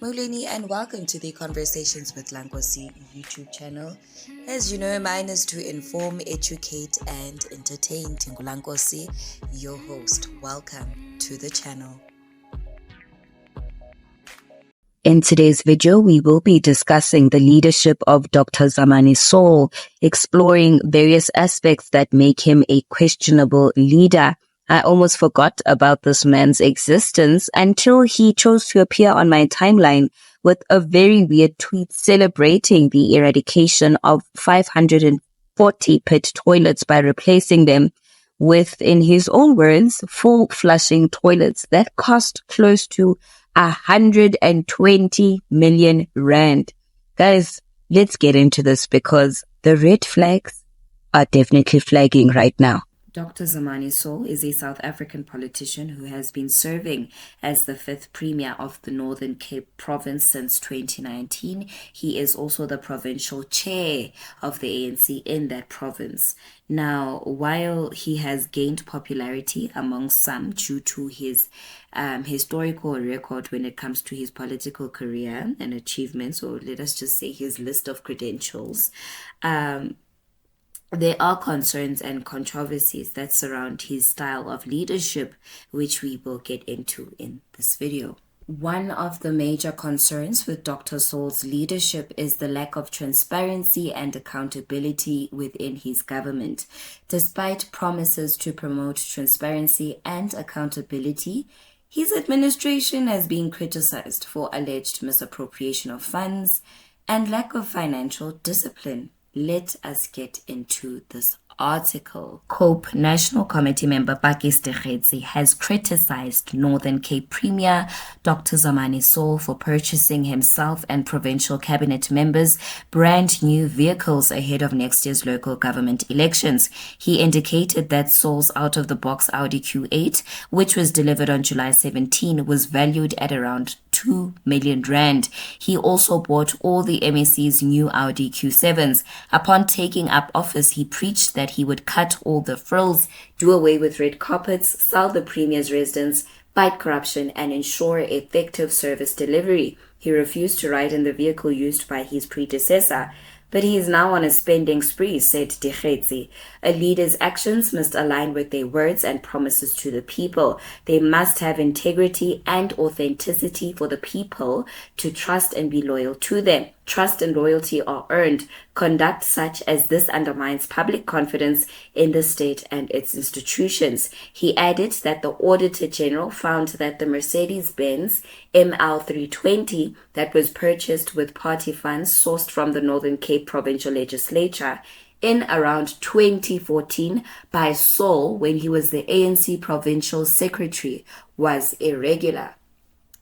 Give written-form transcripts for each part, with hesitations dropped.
Moleni, and welcome to the Conversations with Nkosi YouTube channel. As you know, mine is to inform, educate, and entertain. Nkosi, your host. Welcome to the channel. In today's video, we will be discussing the leadership of Dr. Zamani Saul, exploring various aspects that make him a questionable leader. I almost forgot about this man's existence until he chose to appear on my timeline with a very weird tweet celebrating the eradication of 540 pit toilets by replacing them with, in his own words, full flushing toilets that cost close to 120 million rand. Guys, let's get into this because the red flags are definitely flagging right now. Dr. Zamani Saul is a South African politician who has been serving as the 5th Premier of the Northern Cape Province since 2019. He is also the provincial chair of the ANC in that province. Now, while he has gained popularity among some due to his historical record when it comes to his political career and achievements, or let us just say his list of credentials, there are concerns and controversies that surround his style of leadership, which we will get into in this video. One of the major concerns with Dr. Saul's leadership is the lack of transparency and accountability within his government. Despite promises to promote transparency and accountability, his administration has been criticized for alleged misappropriation of funds and lack of financial discipline. Let us get into this article. COPE National Committee member Pakis Dikgetsi has criticized Northern Cape Premier Dr. Zamani Saul for purchasing himself and provincial cabinet members brand new vehicles ahead of next year's local government elections. He indicated that Saul's out-of-the-box Audi Q8, which was delivered on July 17, was valued at around 2 million rand. He also bought all the MEC's new Audi Q7s. Upon taking up office, he preached that he would cut all the frills, do away with red carpets, sell the premier's residence, fight corruption, and ensure effective service delivery. He refused to ride in the vehicle used by his predecessor, but he is now on a spending spree, said Dikgetsi. A leader's actions must align with their words and promises to the people. They must have integrity and authenticity for the people to trust and be loyal to them. Trust and loyalty are earned. Conduct such as this undermines public confidence in the state and its institutions. He added that the Auditor General found that the Mercedes-Benz ML320 that was purchased with party funds sourced from the Northern Cape Provincial Legislature in around 2014 by Saul when he was the ANC Provincial Secretary was irregular.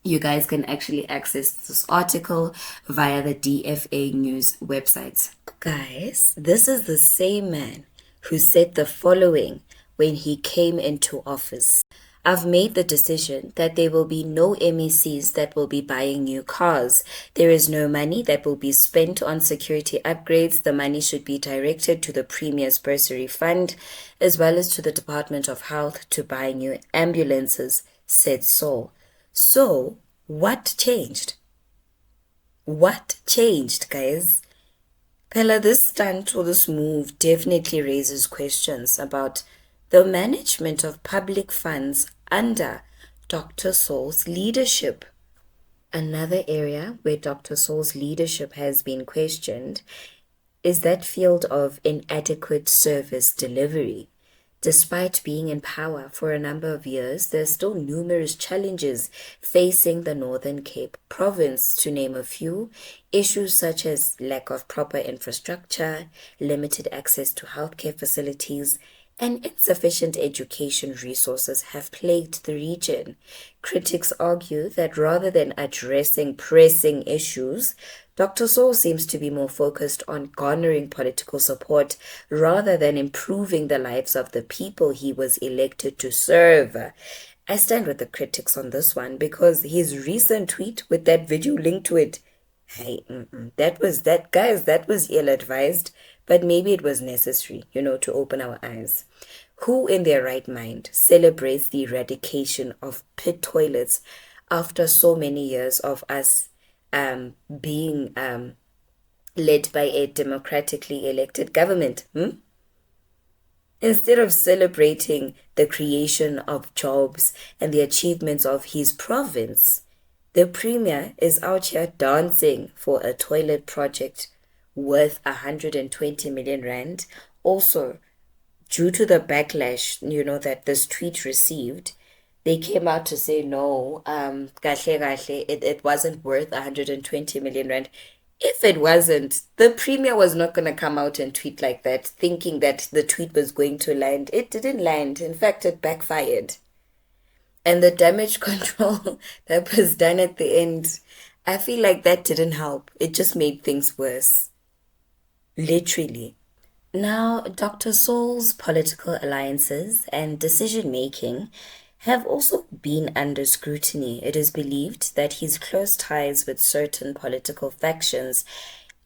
You guys can actually access this article via the DFA News websites. Guys, this is the same man who said the following when he came into office. I've made the decision that there will be no MECs that will be buying new cars. There is no money that will be spent on security upgrades. The money should be directed to the Premier's bursary fund as well as to the Department of Health to buy new ambulances, said Saul. So, what changed? What changed, guys? Pella, this stunt or this move definitely raises questions about the management of public funds under Dr. Saul's leadership. Another area where Dr. Saul's leadership has been questioned is that field of inadequate service delivery. Despite being in power for a number of years, there are still numerous challenges facing the Northern Cape Province. To name a few, issues such as lack of proper infrastructure, limited access to healthcare facilities, and insufficient education resources have plagued the region. Critics argue that rather than addressing pressing issues, Dr. Saul seems to be more focused on garnering political support rather than improving the lives of the people he was elected to serve. I stand with the critics on this one because his recent tweet with that video linked to it, that was ill-advised, but maybe it was necessary, to open our eyes. Who in their right mind celebrates the eradication of pit toilets after so many years of us being led by a democratically elected government. Instead of celebrating the creation of jobs and the achievements of his province, the premier is out here dancing for a toilet project worth 120 million rand. Also, due to the backlash, that this tweet received, they came out to say no, it wasn't worth 120 million rand. If it wasn't, the premier was not going to come out and tweet like that, thinking that the tweet was going to land. It didn't land. In fact, it backfired. And the damage control that was done at the end, I feel like that didn't help. It just made things worse. Literally. Now, Dr. Saul's political alliances and decision making have also been under scrutiny. It is believed that his close ties with certain political factions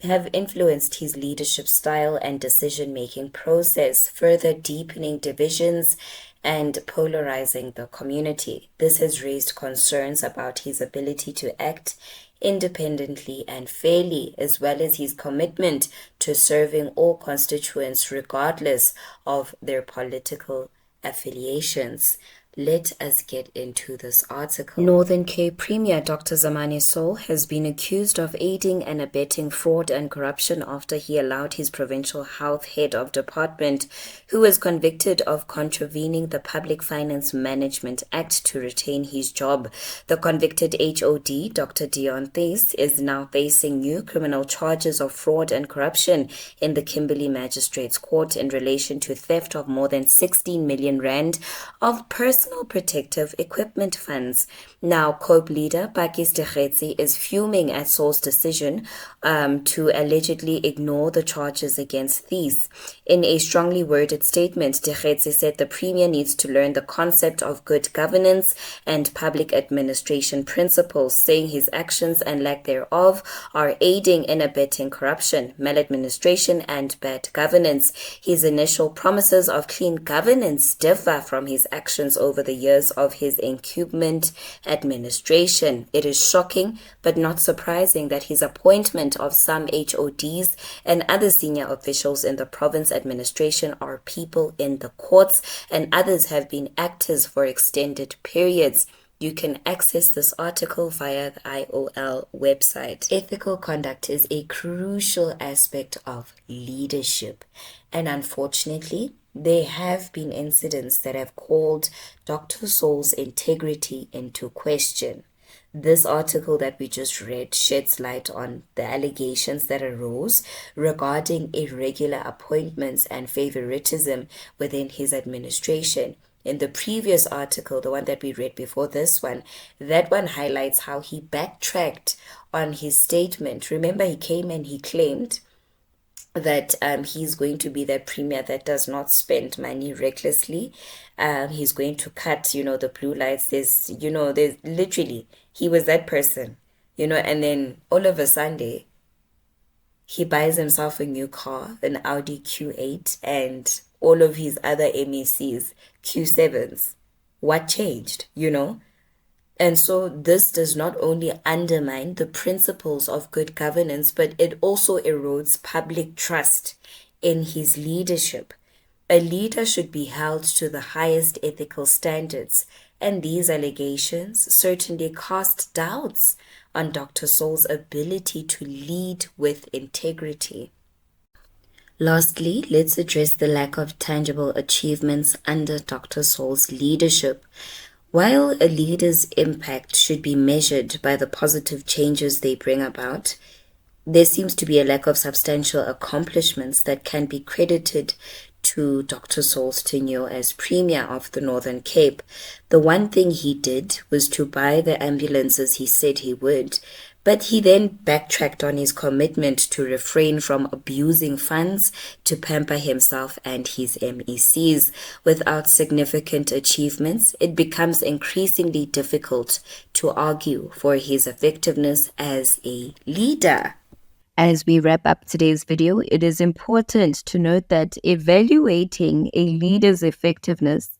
have influenced his leadership style and decision-making process, further deepening divisions and polarizing the community. This has raised concerns about his ability to act independently and fairly, as well as his commitment to serving all constituents regardless of their political affiliations. Let us get into this article. Northern Cape Premier Dr. Zamani Saul has been accused of aiding and abetting fraud and corruption after he allowed his provincial health head of department, who was convicted of contravening the Public Finance Management Act, to retain his job. The convicted HOD, Dr. Dion Theis, is now facing new criminal charges of fraud and corruption in the Kimberley Magistrates Court in relation to theft of more than 16 million rand of personal protective equipment funds. Now, COPE leader Pakis Dikgetsi is fuming at Saul's decision to allegedly ignore the charges against Theis. In a strongly worded statement, Dikgetsi said the premier needs to learn the concept of good governance and public administration principles, saying his actions and lack thereof are aiding and abetting corruption, maladministration, and bad governance. His initial promises of clean governance differ from his actions over the years of his incumbent administration. It is shocking but not surprising that his appointment of some HODs and other senior officials in the province administration are people in the courts, and others have been actors for extended periods. You can access this article via the IOL website. Ethical conduct is a crucial aspect of leadership, and unfortunately, there have been incidents that have called Dr. Saul's integrity into question. This article that we just read sheds light on the allegations that arose regarding irregular appointments and favoritism within his administration. In the previous article, the one that we read before this one, that one highlights how he backtracked on his statement. Remember, he came and he claimed that he's going to be the premier that does not spend money recklessly. He's going to cut, the blue lights. There's literally, he was that person, and then all of a Sunday, he buys himself a new car, an Audi Q8, and all of his other MECs, Q7s. What changed, And so this does not only undermine the principles of good governance, but it also erodes public trust in his leadership. A leader should be held to the highest ethical standards, and these allegations certainly cast doubts on Dr. Saul's ability to lead with integrity. Lastly, let's address the lack of tangible achievements under Dr. Saul's leadership. While a leader's impact should be measured by the positive changes they bring about, there seems to be a lack of substantial accomplishments that can be credited to Dr. Saul's tenure as Premier of the Northern Cape. The one thing he did was to buy the ambulances he said he would, but he then backtracked on his commitment to refrain from abusing funds to pamper himself and his MECs. Without significant achievements, it becomes increasingly difficult to argue for his effectiveness as a leader. As we wrap up today's video, it is important to note that evaluating a leader's effectiveness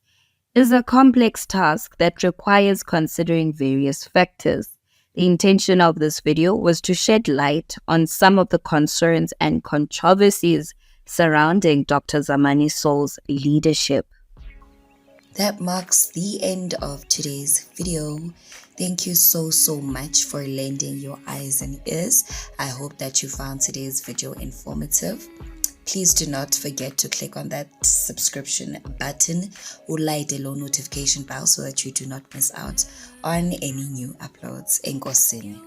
is a complex task that requires considering various factors. The intention of this video was to shed light on some of the concerns and controversies surrounding Dr. Zamani Saul's leadership. That marks the end of today's video. Thank you so much for lending your eyes and ears. I hope that you found today's video informative. Please do not forget to click on that subscription button or light the notification bell so that you do not miss out on any new uploads. Nkosi.